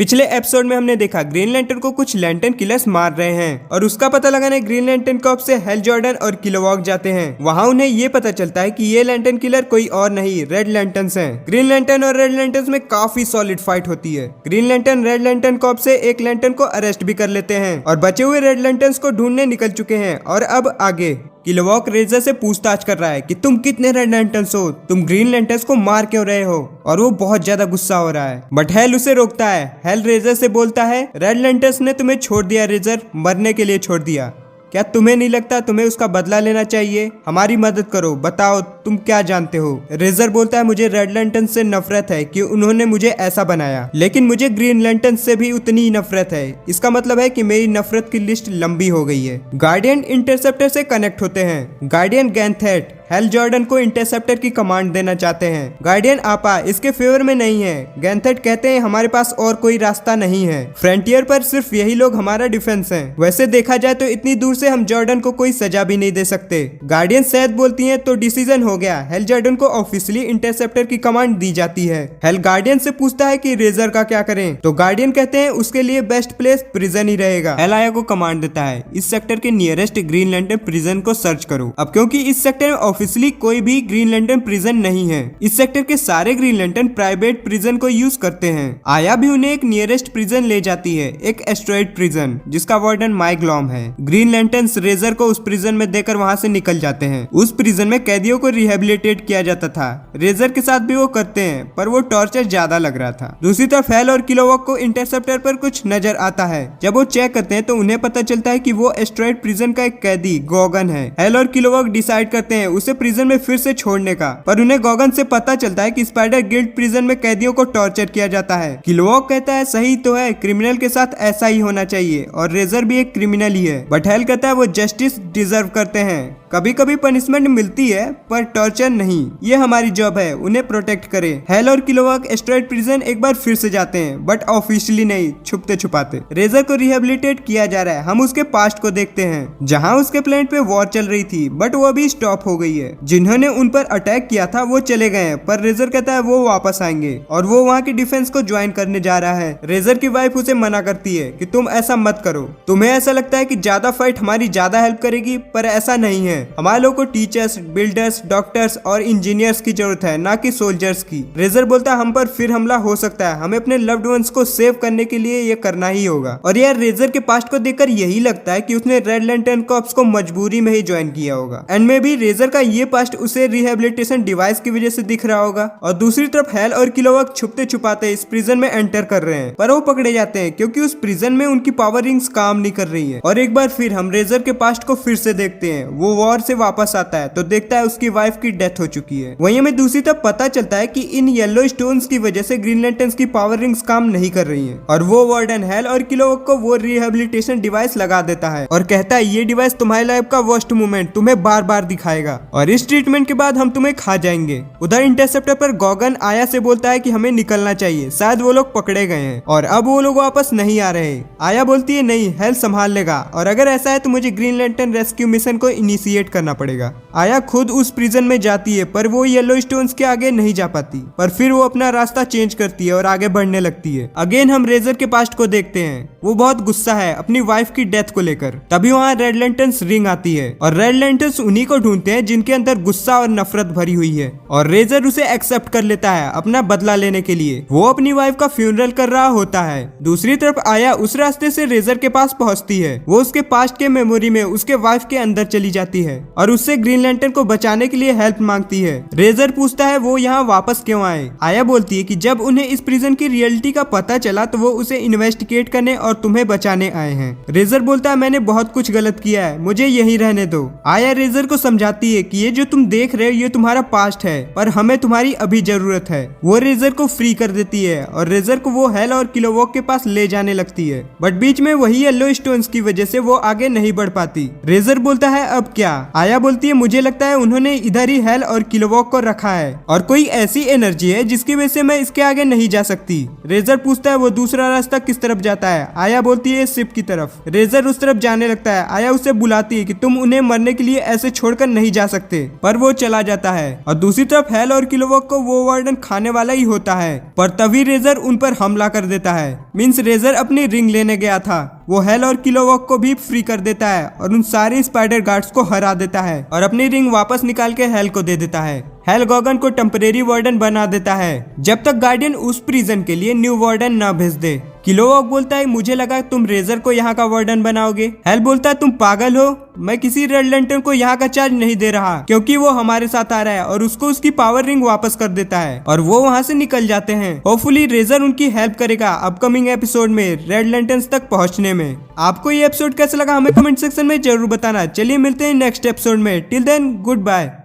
पिछले एपिसोड में हमने देखा ग्रीन लैंटर्न को कुछ लैंटर्न किलर्स मार रहे हैं और उसका पता लगाने ग्रीन लैंटर्न कॉर्प्स से हेल जॉर्डन और किलोवॉक जाते हैं। वहां उन्हें ये पता चलता है कि ये लैंटर्न किलर कोई और नहीं रेड लैंटर्न्स हैं। ग्रीन लैंटर्न और रेड लैंटर्न्स में काफी सॉलिड फाइट होती है। Green lantern red lantern corps से एक लैंटर्न को अरेस्ट भी कर लेते हैं और बचे हुए रेड लैंटर्न्स को ढूंढने निकल चुके हैं। और अब आगे किलोवॉक रेजर से पूछताछ कर रहा है कि तुम कितने रेड लैंटर्न्स हो, तुम ग्रीन लैंटर्न्स को मार क्यों रहे हो, और वो बहुत ज्यादा गुस्सा हो रहा है। बट हेल उसे रोकता है। हेल रेजर से बोलता है रेड लैंटर्न्स ने तुम्हें छोड़ दिया रेजर, मरने के लिए छोड़ दिया। क्या तुम्हें नहीं लगता तुम्हें उसका बदला लेना चाहिए? हमारी मदद करो, बताओ तुम क्या जानते हो। रेजर बोलता है मुझे रेड लैंटर्न से नफरत है कि उन्होंने मुझे ऐसा बनाया, लेकिन मुझे ग्रीन लैंटर्न से भी उतनी ही नफरत है। इसका मतलब है कि मेरी नफरत की लिस्ट लंबी हो गई है। गार्डियन इंटरसेप्टर से कनेक्ट होते हैं। गार्डियन गैंथेट हेल जॉर्डन को इंटरसेप्टर की कमांड देना चाहते हैं। गार्डियन आपा इसके फेवर में नहीं है। गैंथेट कहते हैं हमारे पास और कोई रास्ता नहीं है, फ्रंटियर पर सिर्फ यही लोग हमारा डिफेंस हैं। वैसे देखा जाए तो इतनी दूर से हम जॉर्डन को कोई सजा भी नहीं दे सकते। गार्डियन शायद बोलती हैं तो डिसीजन हो गया। हेल जॉर्डन को ऑफिशियली इंटरसेप्टर की कमांड दी जाती है। हेल गार्डियन से पूछता है कि रेजर का क्या करें, तो गार्डियन कहते हैं उसके लिए बेस्ट प्लेस प्रिजन ही रहेगा। हेल आया को कमांड देता है इस सेक्टर के नियरेस्ट ग्रीन लैंटर्न प्रिजन को सर्च करो। अब क्योंकि इस सेक्टर में ऑफिशियली कोई भी ग्रीन लैंटर्न प्रिजन नहीं है, इस सेक्टर के सारे ग्रीन लैंटर्न प्राइवेट प्रिजन को यूज करते हैं। आया भी उन्हें एक नियरेस्ट प्रिजन ले जाती है, एक एस्ट्रॉइड प्रिजन जिसका वार्डन माइक लॉम है। ग्रीन लैंटर्न्स रेजर को उस प्रिजन में देकर वहां से निकल जाते हैं। उस प्रिजन में कैदियों को रिहेबिलिटेट किया जाता था। रेजर के साथ भी वो करते हैं, पर वो टॉर्चर ज्यादा लग रहा था। दूसरी तरफ हेल और किलोवॉक को इंटरसेप्टर पर कुछ नजर आता है। जब वो चेक करते हैं तो उन्हें पता चलता है कि वो एस्ट्रॉइड प्रिजन का एक कैदी गॉगन है। हेल और किलोवॉक डिसाइड करते हैं उसे प्रिजन में फिर से छोड़ने का, पर उन्हें गॉगन से पता चलता है कि स्पाइडर गिल्ड प्रिजन में कैदियों को टॉर्चर किया जाता है। किलोवॉक कहता है सही तो है, क्रिमिनल के साथ ऐसा ही होना चाहिए और रेजर भी एक क्रिमिनल ही है। बट हेल कहता है वो जस्टिस डिजर्व करते हैं। कभी कभी पनिशमेंट मिलती है पर टॉर्चर नहीं, ये हमारी जॉब है उन्हें प्रोटेक्ट करें। हेल और किलोवॉक एस्ट्रॉइड प्रिजन एक बार फिर से जाते हैं, बट ऑफिशियली नहीं, छुपते छुपाते। रेजर को रिहेबिलिटेट किया जा रहा है। हम उसके पास्ट को देखते हैं जहां उसके प्लेनेट पे वॉर चल रही थी, बट वो अभी स्टॉप हो गई है। जिन्होंने उन पर अटैक किया था वो चले गए हैं, पर रेजर कहता है वो वापस आएंगे और वो वहाँ की डिफेंस को ज्वाइन करने जा रहा है। रेजर की वाइफ उसे मना करती है कि तुम ऐसा मत करो, तुम्हें ऐसा लगता है कि ज्यादा फाइट हमारी ज्यादा हेल्प करेगी, पर ऐसा नहीं है। हमारे लोग को टीचर्स, बिल्डर्स, डॉक्टर्स और इंजीनियर्स की जरूरत है, ना कि सोल्जर्स की। रेजर बोलता है हम पर फिर हमला हो सकता है, हमें अपने लव्ड वंस को सेव करने के लिए ये करना ही होगा। और यार रेजर के पास्ट को देखकर यही लगता है कि उसने रेड लैंटर्न कॉर्प्स को मजबूरी में ही ज्वाइन किया होगा। एंड में भी रेजर का ये पास्ट उसे रिहेबिलिटेशन डिवाइस की वजह से दिख रहा होगा। और दूसरी तरफ हेल और किलोवॉक छुपते छुपाते इस प्रिजन में एंटर कर रहे हैं, पर वो पकड़े जाते हैं क्योंकि उस प्रिजन में उनकी पावर रिंग्स काम नहीं कर रही है। और एक बार फिर हम रेजर के पास्ट को फिर से देखते हैं। वो वॉर से वापस आता है तो देखता है उसकी वाइफ की डेथ हो चुकी है। वहीं हमें दूसरी तरफ पता चलता है कि इन येलो स्टोन्स की वजह से ग्रीन लैंटर्न्स की पावर रिंग्स काम नहीं कर रही हैं। और वो वार्डन हेल और किलोवॉक को वो रिहेबिलिटेशन डिवाइस लगा देता है और कहता है ये डिवाइस तुम्हारी लाइफ का वर्स्ट मोमेंट तुम्हें बार बार दिखाएगा और इस ट्रीटमेंट के बाद हम तुम्हें खा जाएंगे। उधर इंटरसेप्टर पर गॉगन आया से बोलता है कि हमें निकलना चाहिए, शायद वो लोग पकड़े गए हैं और अब वो लोग वापस नहीं आ रहे। आया बोलती है नहीं, हेल संभाल लेगा और अगर ऐसा है तो मुझे ग्रीन लैंटर्न रेस्क्यू मिशन को इनिशिएट करना पड़ेगा। आया खुद उस प्रिजन में जाती है, पर वो येलो स्टोन्स के आगे नहीं जा पाती, पर फिर वो अपना रास्ता चेंज करती है और आगे बढ़ने लगती है। अगेन हम रेजर के पास्ट को देखते हैं। वो बहुत गुस्सा है अपनी वाइफ की डेथ को लेकर। तभी वहाँ रेड लैंटर्न्स रिंग आती है और रेड लैंटर्न्स उन्हीं को ढूंढते हैं जिनके अंदर गुस्सा और नफरत भरी हुई है। और रेजर उसे एक्सेप्ट कर लेता है अपना बदला लेने के लिए। वो अपनी वाइफ का फ्यूनरल कर रहा होता है। दूसरी तरफ आया उस रास्ते से रेजर के पास पहुंचती है। वो उसके पास्ट के मेमोरी में उसके वाइफ के अंदर चली जाती है और उससे ग्रीन लैंटर्न को बचाने के लिए हेल्प मांगती है। रेजर पूछता है वो यहाँ वापस क्यों आए। आया बोलती है कि जब उन्हें इस प्रिजन की रियलिटी का पता चला तो वो उसे इन्वेस्टिगेट करने और तुम्हें बचाने आए हैं। रेजर बोलता है मैंने बहुत कुछ गलत किया है, मुझे यहीं रहने दो। आया रेजर को समझाती है कि ये जो तुम देख रहे हो ये तुम्हारा पास्ट है, पर हमें तुम्हारी अभी जरूरत है। वो रेजर को फ्री कर देती है और रेजर को वो हेल और किलोवॉक के पास ले जाने लगती है, बट बीच में वही येलो स्टोन्स की वजह से वो आगे नहीं बढ़ पाती। रेजर बोलता है अब क्या। आया बोलती है मुझे लगता है उन्होंने इधर ही हेल और किलोवॉक को रखा है और कोई ऐसी एनर्जी है जिसकी वजह से मैं इसके आगे नहीं जा सकती। रेजर पूछता है वो दूसरा रास्ता किस तरफ जाता है। आया बोलती है शिप की तरफ। रेजर उस तरफ जाने लगता है। आया उसे बुलाती है कि तुम उन्हें मरने के लिए ऐसे छोड़कर नहीं जा सकते, पर वो चला जाता है। और दूसरी तरफ हेल और किलोवॉक को वो वार्डन खाने वाला ही होता है, पर तभी रेजर उन पर हमला कर देता है। मींस रेजर अपनी रिंग लेने गया था, वो हेल और किलोवॉक को भी फ्री कर देता है और उन सारे स्पाइडर गार्ड्स को हरा देता है और अपनी रिंग वापस निकाल के हेल को दे देता है। हेल गॉगन को टेम्परेरी वार्डन बना देता है जब तक गार्डियन उस प्रिजन के लिए न्यू वार्डन ना भेज दे। किलोवॉक बोलता है मुझे लगा तुम रेजर को यहाँ का वार्डन बनाओगे। हेल बोलता है तुम पागल हो, मैं किसी रेड लैंटर्न को यहाँ का चार्ज नहीं दे रहा, क्योंकि वो हमारे साथ आ रहा है, और उसको उसकी पावर रिंग वापस कर देता है और वो वहाँ से निकल जाते हैं। होपफुली रेजर उनकी हेल्प करेगा अपकमिंग एपिसोड में रेड लैंटर्न्स तक पहुँचने में। आपको ये एपिसोड कैसा लगा हमें कमेंट सेक्शन में जरूर बताना। चलिए मिलते हैं नेक्स्ट एपिसोड में। Till then good bye.